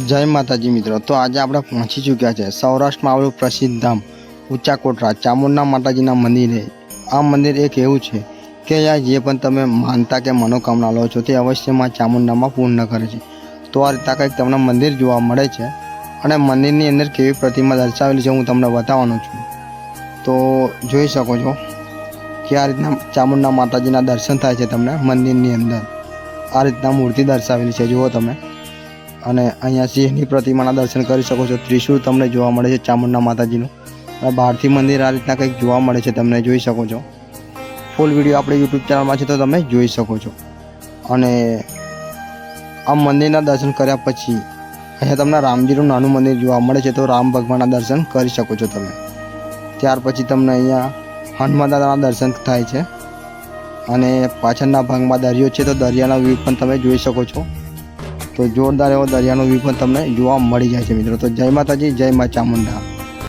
જય માતાજી મિત્રો। તો આજે આપણે પહોંચી ચૂક્યા છે સૌરાષ્ટ્રમાં આવેલું પ્રસિદ્ધ ધામ ઊંચા કોટડા ચામુંડા માતાજીના મંદિરે। આ મંદિર એક એવું છે કે અહીંયા જે પણ તમે માનતા કે મનોકામના લો છો તે અવશ્યમાં ચામુંડામાં પૂર્ણ કરે છે। તો આ રીતના કંઈક તમને મંદિર જોવા મળે છે અને મંદિરની અંદર કેવી પ્રતિમા દર્શાવેલી છે હું તમને બતાવવાનો છું। તો જોઈ શકો છો કે આ રીતના ચામુંડા માતાજીના દર્શન થાય છે તમને મંદિરની અંદર। આ રીતના મૂર્તિ દર્શાવેલી છે જુઓ તમે। અને અહીંયા સિંહની પ્રતિમાના દર્શન કરી શકો છો। ત્રિશૂળ તમને જોવા મળે છે ચામુંડા માતાજીનું અને બહારથી મંદિર આ રીતના કંઈક જોવા મળે છે તમને જોઈ શકો છો। ફૂલ વિડીયો આપણે યુટ્યુબ ચેનલમાં છે તો તમે જોઈ શકો છો। અને આ મંદિરના દર્શન કર્યા પછી અહીંયા તમને રામજીનું નાનું મંદિર જોવા મળે છે તો રામ ભગવાનના દર્શન કરી શકો છો તમે। ત્યાર પછી તમને અહીંયા હનુમાન દાદાના દર્શન થાય છે અને પાછળના ભાગમાં દરિયો છે તો દરિયાનો વ્યૂ પણ તમે જોઈ શકો છો। તો જોરદાર એવો દરિયાનો વ્યૂ પણ તમને જોવા મળી જાય છે મિત્રો। તો જય માતાજી, જય મા ચામુંડા।